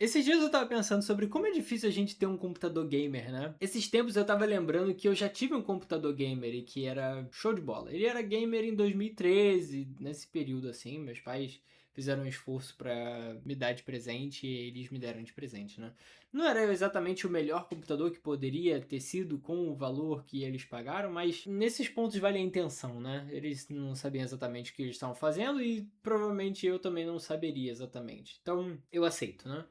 Esses dias eu tava pensando sobre como é difícil a gente ter um computador gamer, né? Esses tempos eu tava lembrando que eu já tive um computador gamer e que era show de bola. Ele era gamer em 2013, nesse período assim. Meus pais fizeram um esforço pra me dar de presente e eles me deram de presente, né? Não era exatamente o melhor computador que poderia ter sido com o valor que eles pagaram, mas nesses pontos vale a intenção, né? Eles não sabiam exatamente o que eles estavam fazendo e provavelmente eu também não saberia exatamente. Então eu aceito, né?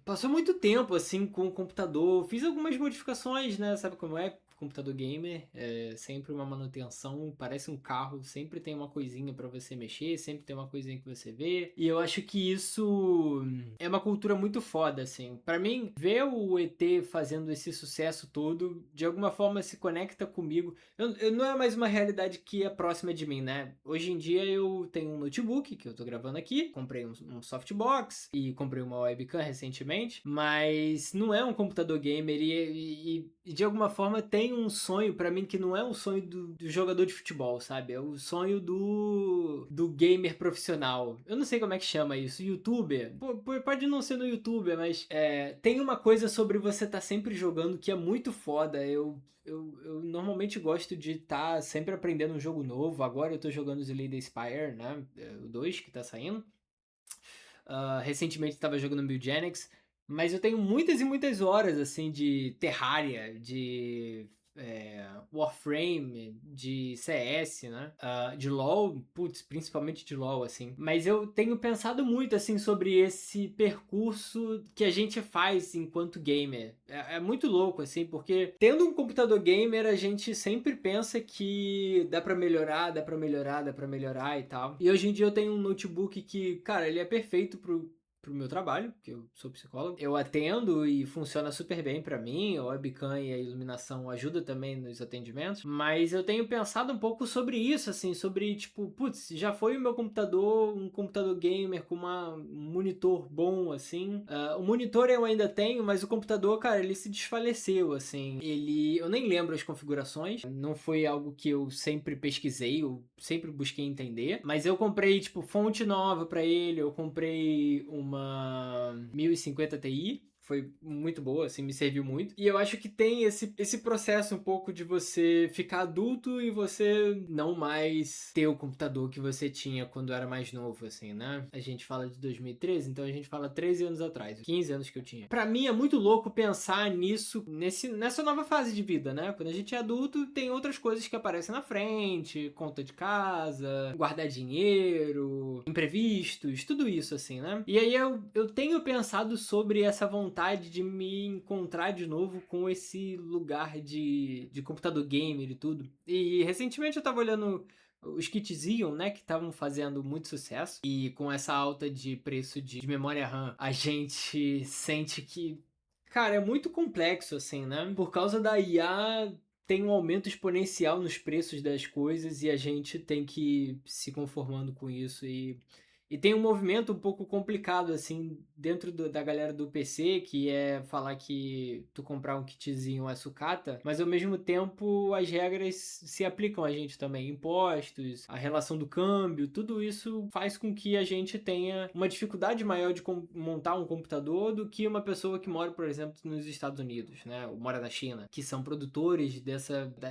Passou muito tempo assim com o computador, fiz algumas modificações, né? Sabe como é? Computador gamer, é sempre uma manutenção, parece um carro, sempre tem uma coisinha pra você mexer, sempre tem uma coisinha que você vê. E eu acho que isso é uma cultura muito foda, assim. Pra mim, ver o ET fazendo esse sucesso todo, de alguma forma se conecta comigo. Não é mais uma realidade que é próxima de mim, né? Hoje em dia eu tenho um notebook que eu tô gravando aqui, comprei um softbox e comprei uma webcam recentemente, mas não é um computador gamer e de alguma forma tem um sonho pra mim que não é um sonho do jogador de futebol, sabe? É o sonho do gamer profissional. Eu não sei como é que chama isso, youtuber? Pode não ser no youtuber, mas tem uma coisa sobre você estar sempre jogando que é muito foda. Eu normalmente gosto de estar sempre aprendendo um jogo novo. Agora eu tô jogando Slay the Spire, né? O 2 que tá saindo. Recentemente estava jogando Biogenex. Mas eu tenho muitas e muitas horas, assim, de Terraria, de Warframe, de CS, né? De LoL, putz, principalmente de LoL, assim. Mas eu tenho pensado muito, assim, sobre esse percurso que a gente faz enquanto gamer. É muito louco, assim, porque tendo um computador gamer, a gente sempre pensa que dá pra melhorar, dá pra melhorar, dá pra melhorar e tal. E hoje em dia eu tenho um notebook que, cara, ele é perfeito pro meu trabalho, que eu sou psicólogo. Eu atendo e funciona super bem pra mim. A webcam e a iluminação ajuda também nos atendimentos. Mas eu tenho pensado um pouco sobre isso, assim, sobre tipo, putz, já foi o meu computador, um computador gamer com um monitor bom, assim. O monitor eu ainda tenho, mas o computador, cara, ele se desfaleceu, assim. Eu nem lembro as configurações. Não foi algo que eu sempre pesquisei, eu sempre busquei entender. Mas eu comprei, tipo, fonte nova pra ele. Eu comprei uma 1050 Ti. Foi muito boa, assim, me serviu muito. E eu acho que tem esse processo um pouco de você ficar adulto e você não mais ter o computador que você tinha quando era mais novo, assim, né? A gente fala de 2013, então a gente fala 13 anos atrás, 15 anos que eu tinha. Pra mim é muito louco pensar nisso, nessa nova fase de vida, né? Quando a gente é adulto, tem outras coisas que aparecem na frente, conta de casa, guardar dinheiro, imprevistos, tudo isso, assim, né? E aí eu tenho pensado sobre essa vontade de me encontrar de novo com esse lugar de computador gamer e tudo. E recentemente eu tava olhando os kits Xeon, né, que estavam fazendo muito sucesso. E com essa alta de preço de memória RAM, a gente sente que, cara, é muito complexo, assim, né? Por causa da IA, tem um aumento exponencial nos preços das coisas e a gente tem que ir se conformando com isso e tem um movimento um pouco complicado, assim, dentro da galera do PC, que é falar que tu comprar um kitzinho é sucata, mas ao mesmo tempo as regras se aplicam a gente também. Impostos, a relação do câmbio, tudo isso faz com que a gente tenha uma dificuldade maior de montar um computador do que uma pessoa que mora, por exemplo, nos Estados Unidos, né? Ou mora na China, que são produtores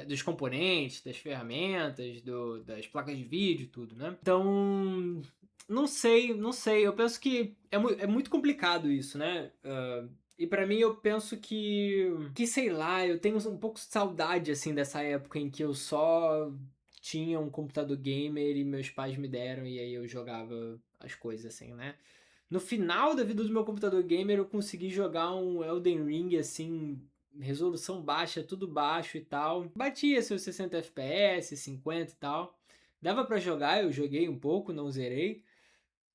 dos componentes, das ferramentas, das placas de vídeo, tudo, né? Então, não sei, não sei. Eu penso que é muito complicado isso, né? E pra mim eu penso que sei lá, eu tenho um pouco de saudade assim dessa época em que eu só tinha um computador gamer e meus pais me deram e aí eu jogava as coisas assim, né? No final da vida do meu computador gamer eu consegui jogar um Elden Ring assim, resolução baixa, tudo baixo e tal. Batia seus 60 FPS, 50 e tal. Dava pra jogar, eu joguei um pouco, não zerei.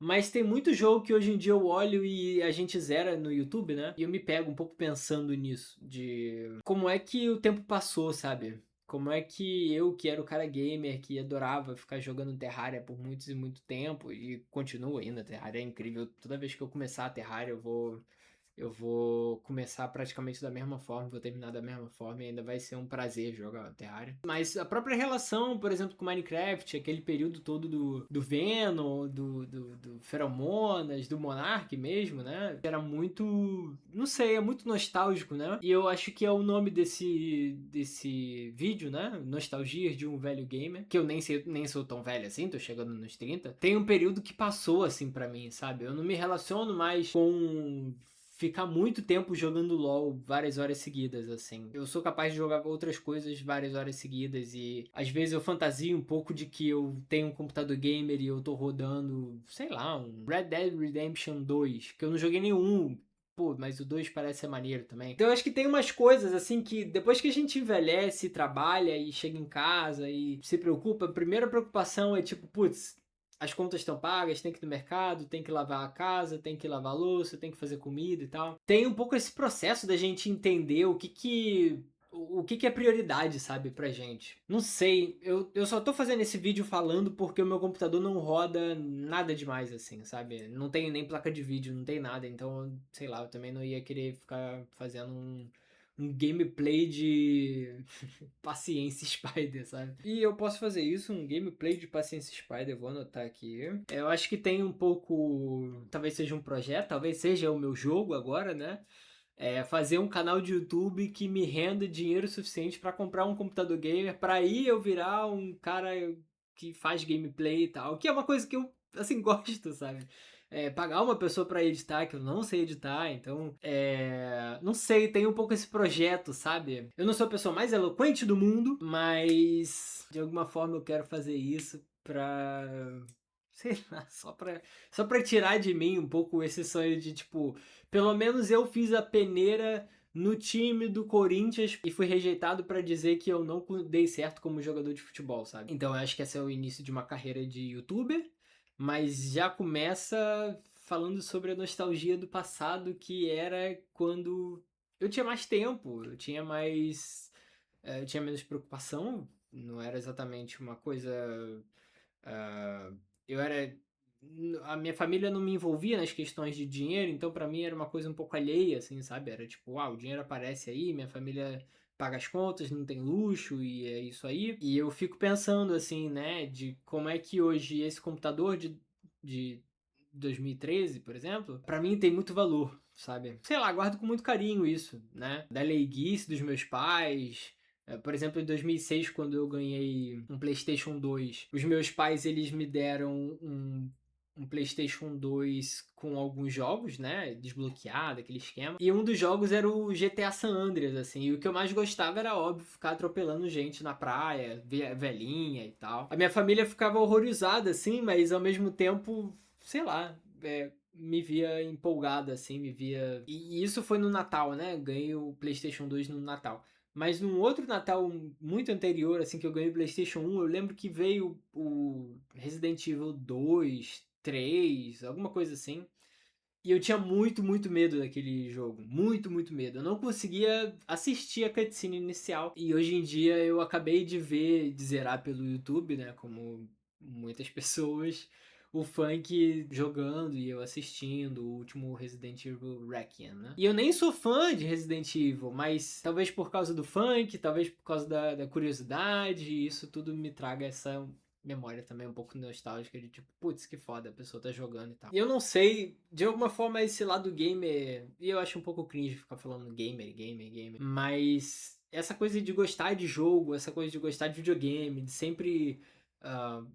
Mas tem muito jogo que hoje em dia eu olho e a gente zera no YouTube, né? E eu me pego um pouco pensando nisso, de como é que o tempo passou, sabe? Como é que eu, que era o cara gamer, que adorava ficar jogando Terraria por muitos e muito tempo, e continuo ainda, Terraria é incrível. Toda vez que eu começar a Terraria, eu vou eu vou começar praticamente da mesma forma, vou terminar da mesma forma e ainda vai ser um prazer jogar Terraria. Mas a própria relação, por exemplo, com Minecraft, aquele período todo do Venom, do Feromonas, do Monark mesmo, né? Era muito, não sei, é muito nostálgico, né? E eu acho que é o nome desse vídeo, né? Nostalgias de um velho gamer, que eu nem sou tão velho assim, tô chegando nos 30. Tem um período que passou assim pra mim, sabe? Eu não me relaciono mais com ficar muito tempo jogando LoL várias horas seguidas, assim. Eu sou capaz de jogar outras coisas várias horas seguidas e às vezes eu fantasio um pouco de que eu tenho um computador gamer e eu tô rodando, sei lá, um Red Dead Redemption 2, que eu não joguei nenhum. Pô, mas o 2 parece ser maneiro também. Então eu acho que tem umas coisas assim que depois que a gente envelhece, trabalha e chega em casa e se preocupa, a primeira preocupação é tipo, putz, as contas estão pagas, tem que ir no mercado, tem que lavar a casa, tem que lavar a louça, tem que fazer comida e tal. Tem um pouco esse processo da gente entender o que é prioridade, sabe, pra gente. Não sei, eu só tô fazendo esse vídeo falando porque o meu computador não roda nada demais, assim, sabe? Não tem nem placa de vídeo, não tem nada, então, sei lá, eu também não ia querer ficar fazendo um gameplay de Paciência Spider, sabe? E eu posso fazer isso, um gameplay de Paciência Spider, vou anotar aqui. Eu acho que tem um pouco. Talvez seja um projeto, talvez seja o meu jogo agora, né? Fazer um canal de YouTube que me renda dinheiro suficiente para comprar um computador gamer, para aí eu virar um cara que faz gameplay e tal, que é uma coisa que eu, assim, gosto, sabe? Pagar uma pessoa para editar, que eu não sei editar, então, não sei, tem um pouco esse projeto, sabe? Eu não sou a pessoa mais eloquente do mundo, mas de alguma forma eu quero fazer isso pra, sei lá, só pra tirar de mim um pouco esse sonho de, tipo, pelo menos eu fiz a peneira no time do Corinthians e fui rejeitado pra dizer que eu não dei certo como jogador de futebol, sabe? Então eu acho que esse é o início de uma carreira de youtuber, mas já começa falando sobre a nostalgia do passado, que era quando eu tinha mais tempo, eu tinha menos preocupação, não era exatamente uma coisa. ah, eu era. A minha família não me envolvia nas questões de dinheiro, então pra mim era uma coisa um pouco alheia, assim, sabe? Era tipo, o dinheiro aparece aí, minha família paga as contas, não tem luxo e é isso aí. E eu fico pensando, assim, né, de como é que hoje esse computador de 2013, por exemplo, pra mim tem muito valor, sabe? Sei lá, guardo com muito carinho isso, né? Da leiguice dos meus pais. Por exemplo, em 2006, quando eu ganhei um PlayStation 2, os meus pais eles me deram um PlayStation 2 com alguns jogos, né? Desbloqueado, aquele esquema. E um dos jogos era o GTA San Andreas, assim. E o que eu mais gostava era, óbvio, ficar atropelando gente na praia, velhinha e tal. A minha família ficava horrorizada, assim, mas ao mesmo tempo, sei lá, me via empolgada, assim, me via. E isso foi no Natal, né? Ganhei o PlayStation 2 no Natal. Mas num outro Natal muito anterior, assim, que eu ganhei o PlayStation 1, eu lembro que veio o Resident Evil 2, 3, alguma coisa assim. E eu tinha muito, muito medo daquele jogo. Muito, muito medo. Eu não conseguia assistir a cutscene inicial. E hoje em dia eu acabei de ver, de zerar pelo YouTube, né? Como muitas pessoas, o Funk jogando e eu assistindo o último Resident Evil Requiem, né? E eu nem sou fã de Resident Evil, mas talvez por causa do Funk, talvez por causa da curiosidade, isso tudo me traga essa memória também um pouco nostálgica de tipo, putz, que foda, a pessoa tá jogando e tal. E eu não sei, de alguma forma esse lado gamer, e eu acho um pouco cringe ficar falando gamer, gamer, gamer, mas essa coisa de gostar de jogo, essa coisa de gostar de videogame, de sempre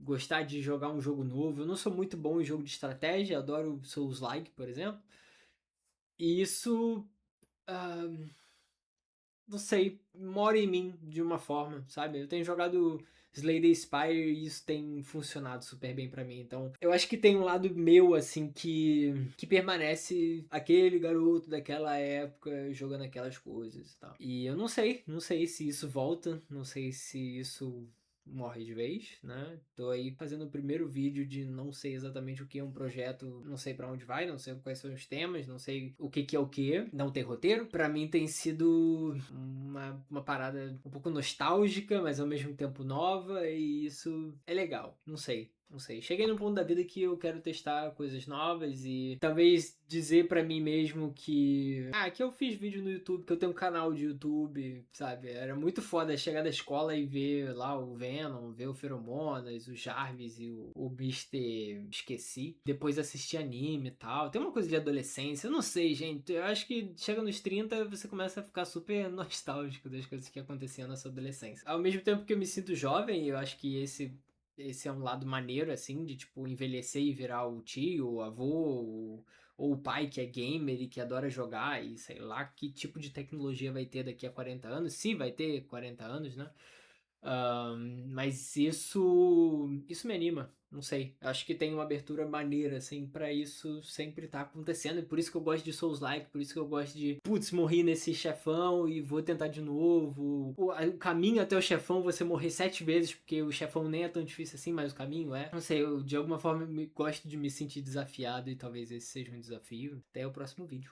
gostar de jogar um jogo novo. Eu não sou muito bom em jogo de estratégia, adoro Souls-like, por exemplo. E isso, ah, não sei, mora em mim de uma forma, sabe? Eu tenho jogado Slay the Spire e isso tem funcionado super bem pra mim. Então, eu acho que tem um lado meu, assim, que permanece aquele garoto daquela época jogando aquelas coisas e tal. E eu não sei se isso volta, não sei se isso morre de vez, né? Tô aí fazendo o primeiro vídeo de não sei exatamente o que é um projeto, não sei pra onde vai, não sei quais são os temas, não sei o que é o que, não tem roteiro. Pra mim tem sido uma parada um pouco nostálgica, mas ao mesmo tempo nova, e isso é legal, não sei. Não sei. Cheguei num ponto da vida que eu quero testar coisas novas e talvez dizer pra mim mesmo que. Ah, que eu fiz vídeo no YouTube, que eu tenho um canal de YouTube, sabe? Era muito foda chegar da escola e ver lá o Venom, ver o Feromonas, o Jarvis e o Mister Esqueci. Depois assistir anime e tal. Tem uma coisa de adolescência, eu não sei, gente. Eu acho que chega nos 30 você começa a ficar super nostálgico das coisas que aconteciam na sua adolescência. Ao mesmo tempo que eu me sinto jovem, eu acho que esse é um lado maneiro, assim, de, tipo, envelhecer e virar o tio, o avô, ou o pai que é gamer e que adora jogar e sei lá que tipo de tecnologia vai ter daqui a 40 anos, se vai ter 40 anos, né? Mas isso me anima, não sei. Acho que tem uma abertura maneira, assim, pra isso sempre tá acontecendo. E por isso que eu gosto de Souls-like, por isso que eu gosto de, putz, morri nesse chefão e vou tentar de novo. O caminho até o chefão, você morrer 7 vezes, porque o chefão nem é tão difícil assim, mas o caminho é. Não sei, eu de alguma forma gosto de me sentir desafiado e talvez esse seja um desafio. Até o próximo vídeo.